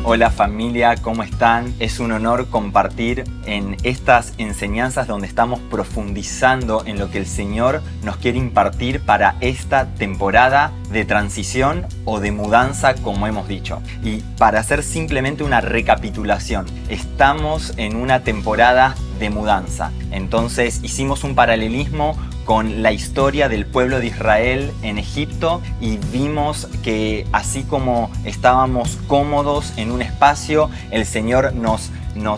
Hola familia, ¿cómo están? Es un honor compartir en estas enseñanzas donde estamos profundizando en lo que el Señor nos quiere impartir para esta temporada de transición o de mudanza, como hemos dicho. Y para hacer simplemente una recapitulación, estamos en una temporada de mudanza. Entonces hicimos un paralelismo con la historia del pueblo de Israel en Egipto y vimos que así como estábamos cómodos en un espacio, el Señor nos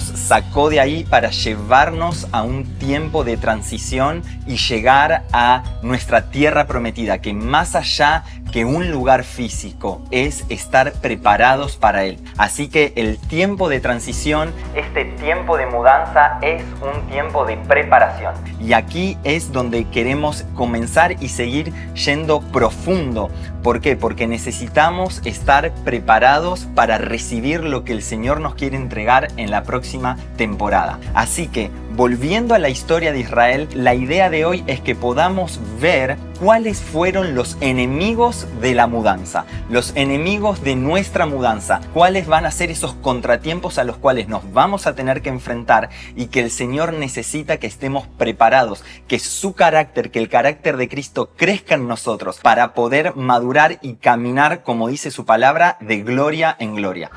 sacó de ahí para llevarnos a un tiempo de transición y llegar a nuestra tierra prometida, que más allá que un lugar físico es estar preparados para Él. Así que el tiempo de transición, este tiempo de mudanza es un tiempo de preparación. Y aquí es donde queremos comenzar y seguir yendo profundo. ¿Por qué? Porque necesitamos estar preparados para recibir lo que el Señor nos quiere entregar en la próxima temporada. Así que, volviendo a la historia de Israel, la idea de hoy es que podamos ver cuáles fueron los enemigos de la mudanza, los enemigos de nuestra mudanza, cuáles van a ser esos contratiempos a los cuales nos vamos a tener que enfrentar y que el Señor necesita que estemos preparados, que su carácter, que el carácter de Cristo crezca en nosotros para poder madurar y caminar, como dice su palabra, de gloria en gloria.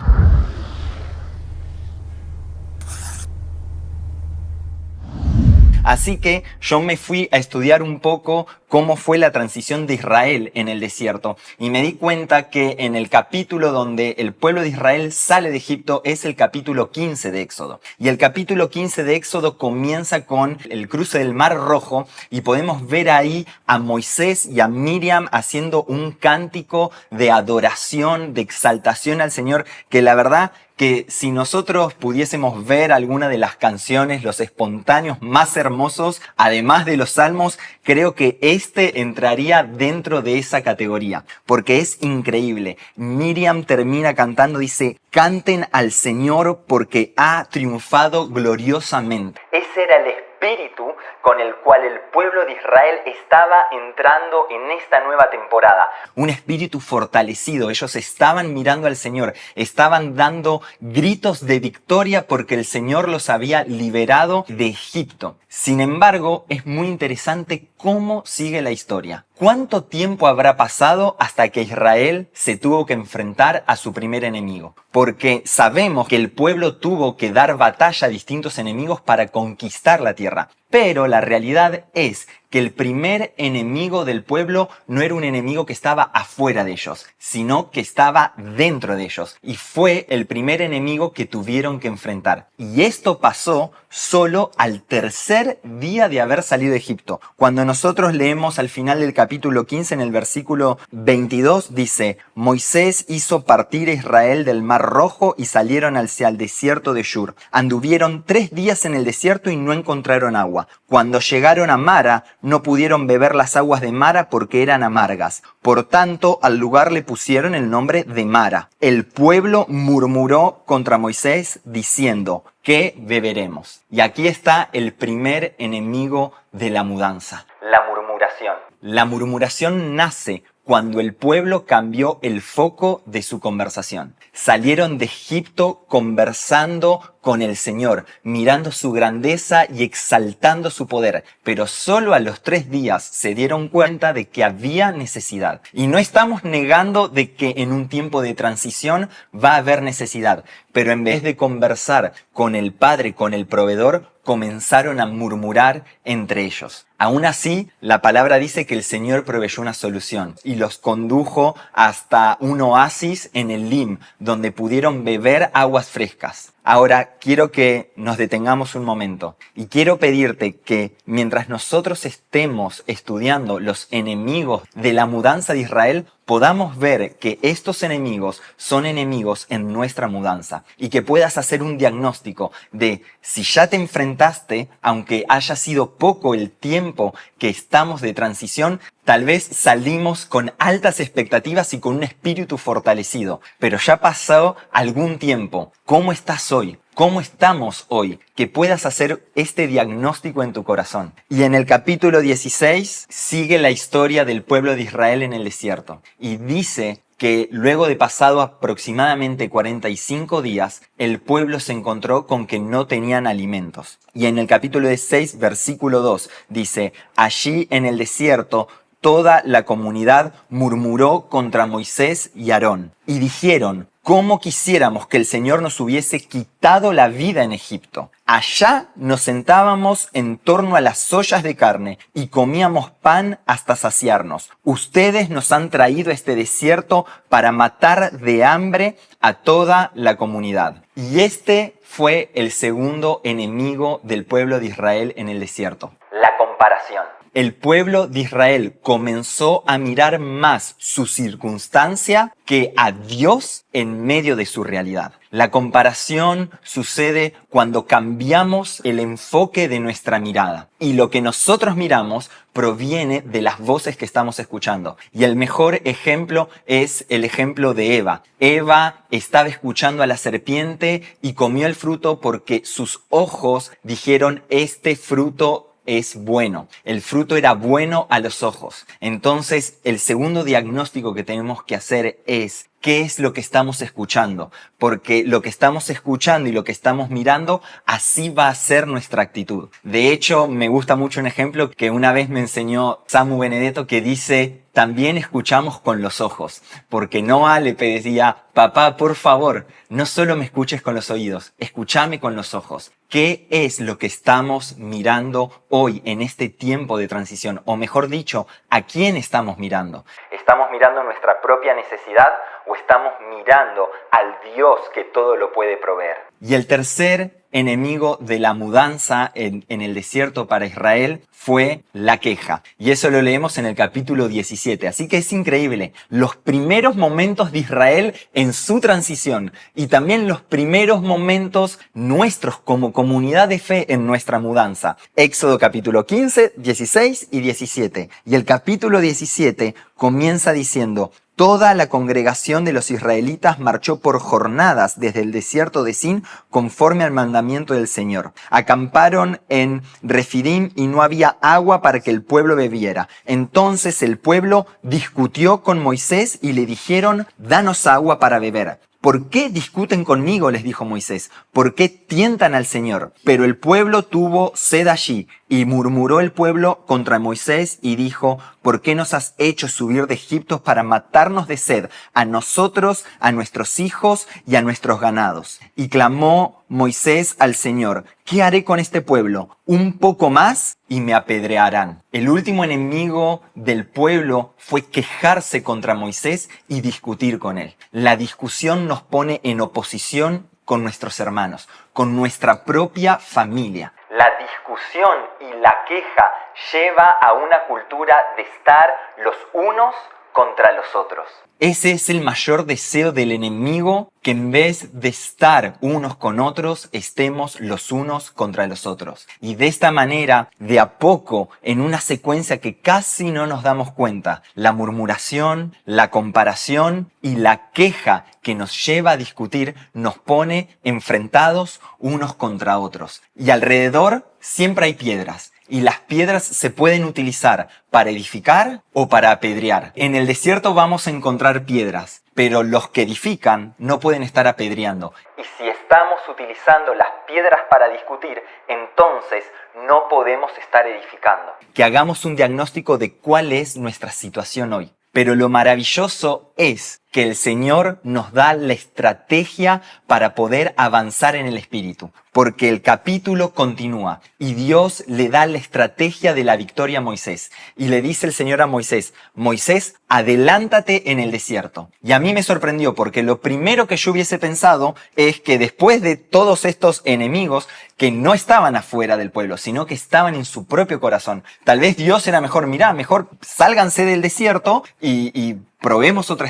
Así que yo me fui a estudiar un poco cómo fue la transición de Israel en el desierto y me di cuenta que en el capítulo donde el pueblo de Israel sale de Egipto es el capítulo 15 de Éxodo. Y el capítulo 15 de Éxodo comienza con el cruce del Mar Rojo y podemos ver ahí a Moisés y a Miriam haciendo un cántico de adoración, de exaltación al Señor, que la verdad que si nosotros pudiésemos ver alguna de las canciones, los espontáneos más hermosos, además de los salmos, creo que este entraría dentro de esa categoría, porque es increíble. Miriam termina cantando, dice, canten al Señor porque ha triunfado gloriosamente. Ese era el espíritu con el cual el pueblo de Israel estaba entrando en esta nueva temporada. Un espíritu fortalecido. Ellos estaban mirando al Señor, estaban dando gritos de victoria porque el Señor los había liberado de Egipto. Sin embargo, es muy interesante cómo sigue la historia. ¿Cuánto tiempo habrá pasado hasta que Israel se tuvo que enfrentar a su primer enemigo? Porque sabemos que el pueblo tuvo que dar batalla a distintos enemigos para conquistar la tierra. Pero la realidad es que el primer enemigo del pueblo no era un enemigo que estaba afuera de ellos, sino que estaba dentro de ellos. Y fue el primer enemigo que tuvieron que enfrentar. Y esto pasó solo al tercer día de haber salido de Egipto. Cuando nosotros leemos al final del capítulo 15, en el versículo 22, dice, Moisés hizo partir a Israel del Mar Rojo y salieron hacia el desierto de Shur. Anduvieron 3 días en el desierto y no encontraron agua. Cuando llegaron a Mara, no pudieron beber las aguas de Mara porque eran amargas. Por tanto, al lugar le pusieron el nombre de Mara. El pueblo murmuró contra Moisés diciendo, ¿qué beberemos? Y aquí está el primer enemigo de la mudanza, la murmuración. La murmuración nace cuando el pueblo cambió el foco de su conversación. Salieron de Egipto conversando con el Señor, mirando su grandeza y exaltando su poder. Pero solo a los 3 días se dieron cuenta de que había necesidad. Y no estamos negando de que en un tiempo de transición va a haber necesidad. Pero en vez de conversar con el Padre, con el proveedor, comenzaron a murmurar entre ellos. Aún así, la palabra dice que el Señor proveyó una solución y los condujo hasta un oasis en el Lim, donde pudieron beber aguas frescas. Ahora, quiero que nos detengamos un momento y quiero pedirte que mientras nosotros estemos estudiando los enemigos de la mudanza de Israel, podamos ver que estos enemigos son enemigos en nuestra mudanza y que puedas hacer un diagnóstico de si ya te enfrentaste, aunque haya sido poco el tiempo que estamos de transición, tal vez salimos con altas expectativas y con un espíritu fortalecido, pero ya pasó algún tiempo. ¿Cómo estás hoy? ¿Cómo estamos hoy? Que puedas hacer este diagnóstico en tu corazón. Y en el capítulo 16 sigue la historia del pueblo de Israel en el desierto. Y dice que luego de pasado aproximadamente 45 días, el pueblo se encontró con que no tenían alimentos. Y en el capítulo 6, versículo 2, dice, allí en el desierto toda la comunidad murmuró contra Moisés y Aarón y dijeron, ¿cómo quisiéramos que el Señor nos hubiese quitado la vida en Egipto? Allá nos sentábamos en torno a las ollas de carne y comíamos pan hasta saciarnos. Ustedes nos han traído a este desierto para matar de hambre a toda la comunidad. Y este fue el segundo enemigo del pueblo de Israel en el desierto: la comparación. El pueblo de Israel comenzó a mirar más su circunstancia que a Dios en medio de su realidad. La comparación sucede cuando cambiamos el enfoque de nuestra mirada. Y lo que nosotros miramos proviene de las voces que estamos escuchando. Y el mejor ejemplo es el ejemplo de Eva. Eva estaba escuchando a la serpiente y comió el fruto porque sus ojos dijeron, este fruto es bueno. El fruto era bueno a los ojos. Entonces, el segundo diagnóstico que tenemos que hacer es ¿qué es lo que estamos escuchando? Porque lo que estamos escuchando y lo que estamos mirando, así va a ser nuestra actitud. De hecho, me gusta mucho un ejemplo que una vez me enseñó Samu Benedetto que dice, también escuchamos con los ojos. Porque Noah le pedía, papá, por favor, no solo me escuches con los oídos, escúchame con los ojos. ¿Qué es lo que estamos mirando hoy en este tiempo de transición? O mejor dicho, ¿a quién estamos mirando? ¿Estamos mirando nuestra propia necesidad o estamos mirando al Dios que todo lo puede proveer? Y el tercer enemigo de la mudanza en el desierto para Israel fue la queja. Y eso lo leemos en el capítulo 17. Así que es increíble. Los primeros momentos de Israel en su transición y también los primeros momentos nuestros como comunidad de fe en nuestra mudanza. Éxodo capítulo 15, 16 y 17. Y el capítulo 17 comienza diciendo, toda la congregación de los israelitas marchó por jornadas desde el desierto de Sin conforme al mandamiento del Señor. Acamparon en Refidim y no había agua para que el pueblo bebiera. Entonces el pueblo discutió con Moisés y le dijeron, danos agua para beber. ¿Por qué discuten conmigo?, les dijo Moisés. ¿Por qué tientan al Señor? Pero el pueblo tuvo sed allí, y murmuró el pueblo contra Moisés y dijo, ¿por qué nos has hecho subir de Egipto para matarnos de sed, a nosotros, a nuestros hijos y a nuestros ganados? Y clamó Moisés al Señor, ¿qué haré con este pueblo? Un poco más y me apedrearán. El último enemigo del pueblo fue quejarse contra Moisés y discutir con él. La discusión nos pone en oposición con nuestros hermanos, con nuestra propia familia. La discusión y la queja lleva a una cultura de estar los unos contra los otros. Ese es el mayor deseo del enemigo, que en vez de estar unos con otros, estemos los unos contra los otros. Y de esta manera, de a poco, en una secuencia que casi no nos damos cuenta, la murmuración, la comparación y la queja que nos lleva a discutir nos pone enfrentados unos contra otros. Y alrededor siempre hay piedras. Y las piedras se pueden utilizar para edificar o para apedrear. En el desierto vamos a encontrar piedras, pero los que edifican no pueden estar apedreando. Y si estamos utilizando las piedras para discutir, entonces no podemos estar edificando. Que hagamos un diagnóstico de cuál es nuestra situación hoy. Pero lo maravilloso es que el Señor nos da la estrategia para poder avanzar en el Espíritu. Porque el capítulo continúa y Dios le da la estrategia de la victoria a Moisés. Y le dice el Señor a Moisés, Moisés, adelántate en el desierto. Y a mí me sorprendió porque lo primero que yo hubiese pensado es que después de todos estos enemigos que no estaban afuera del pueblo, sino que estaban en su propio corazón, tal vez Dios era mejor, mirá, mejor sálganse del desierto y probemos otra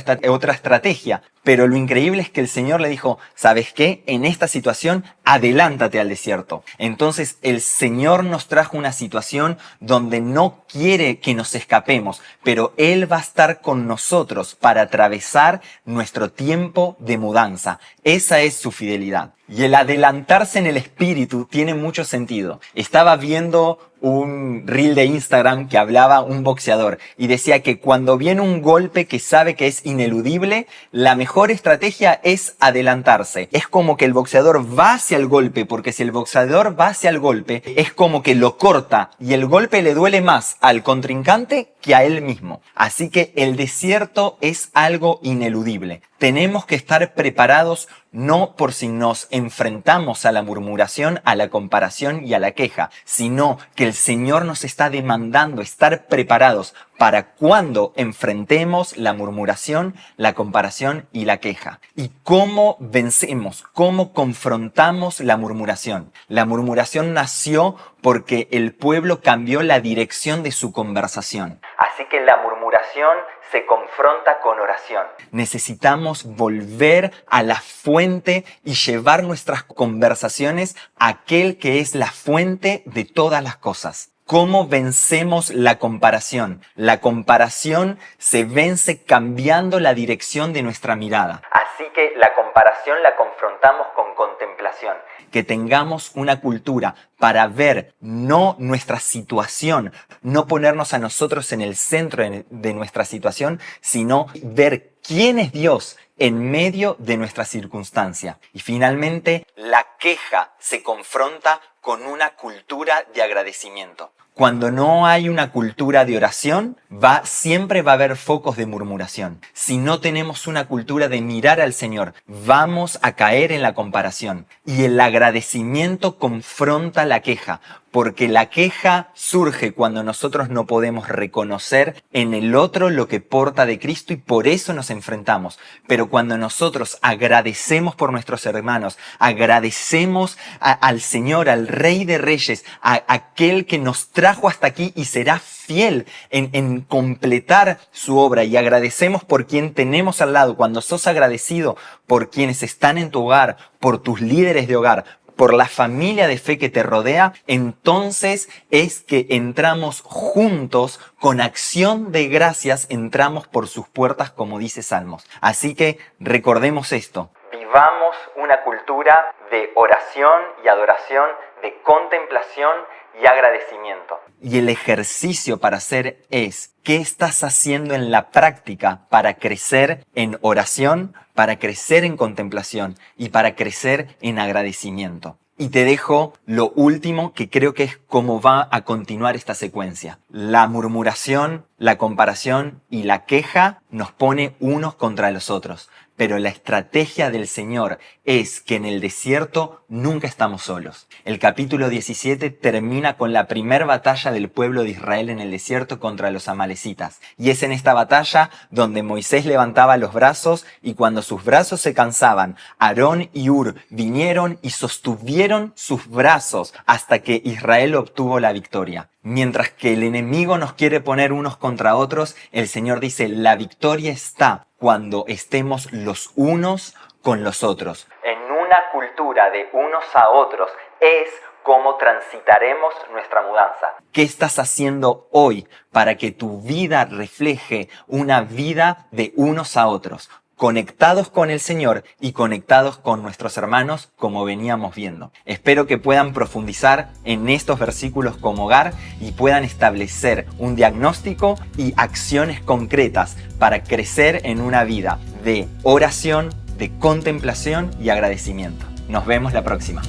estrategia. Pero lo increíble es que el Señor le dijo, ¿sabes qué? En esta situación, adelántate al desierto. Entonces el Señor nos trajo una situación donde no quiere que nos escapemos, pero Él va a estar con nosotros para atravesar nuestro tiempo de mudanza. Esa es su fidelidad. Y el adelantarse en el espíritu tiene mucho sentido. Estaba viendo un reel de Instagram que hablaba un boxeador y decía que cuando viene un golpe que sabe que es ineludible, la mejor estrategia es adelantarse. Es como que el boxeador va hacia el golpe, porque si el boxeador va hacia el golpe, es como que lo corta y el golpe le duele más al contrincante que a él mismo. Así que el desierto es algo ineludible. Tenemos que estar preparados no por si nos enfrentamos a la murmuración, a la comparación y a la queja, sino que el Señor nos está demandando estar preparados para cuando enfrentemos la murmuración, la comparación y la queja. ¿Y cómo vencemos? ¿Cómo confrontamos la murmuración? La murmuración nació porque el pueblo cambió la dirección de su conversación. Así que la murmuración se confronta con oración. Necesitamos volver a la fuente y llevar nuestras conversaciones a aquel que es la fuente de todas las cosas. ¿Cómo vencemos la comparación? La comparación se vence cambiando la dirección de nuestra mirada. Así que la comparación la confrontamos con contemplación. Que tengamos una cultura para ver no nuestra situación, no ponernos a nosotros en el centro de nuestra situación, sino ver quién es Dios en medio de nuestra circunstancia. Y finalmente, la queja se confronta con una cultura de agradecimiento. Cuando no hay una cultura de oración, siempre va a haber focos de murmuración. Si no tenemos una cultura de mirar al Señor, vamos a caer en la comparación. Y el agradecimiento confronta la queja, porque la queja surge cuando nosotros no podemos reconocer en el otro lo que porta de Cristo y por eso nos enfrentamos. Pero cuando nosotros agradecemos por nuestros hermanos, agradecemos al Señor, al Rey de Reyes, a aquel que nos trajo hasta aquí y será fiel en completar su obra, y agradecemos por quien tenemos al lado, cuando sos agradecido por quienes están en tu hogar, por tus líderes de hogar, por la familia de fe que te rodea, entonces es que entramos juntos con acción de gracias, entramos por sus puertas, como dice Salmos. Así que recordemos esto. Vivamos una cultura de oración y adoración, de contemplación y agradecimiento. Y el ejercicio para hacer es, ¿qué estás haciendo en la práctica para crecer en oración, para crecer en contemplación y para crecer en agradecimiento? Y te dejo lo último, que creo que es cómo va a continuar esta secuencia. La murmuración, la comparación y la queja nos pone unos contra los otros. Pero la estrategia del Señor es que en el desierto nunca estamos solos. El capítulo 17 termina con la primera batalla del pueblo de Israel en el desierto contra los amalecitas. Y es en esta batalla donde Moisés levantaba los brazos, y cuando sus brazos se cansaban, Aarón y Hur vinieron y sostuvieron sus brazos hasta que Israel obtuvo la victoria. Mientras que el enemigo nos quiere poner unos contra otros, el Señor dice, la victoria está cuando estemos los unos con los otros. En una cultura de unos a otros es cómo transitaremos nuestra mudanza. ¿Qué estás haciendo hoy para que tu vida refleje una vida de unos a otros? Conectados con el Señor y conectados con nuestros hermanos, como veníamos viendo. Espero que puedan profundizar en estos versículos como hogar y puedan establecer un diagnóstico y acciones concretas para crecer en una vida de oración, de contemplación y agradecimiento. Nos vemos la próxima.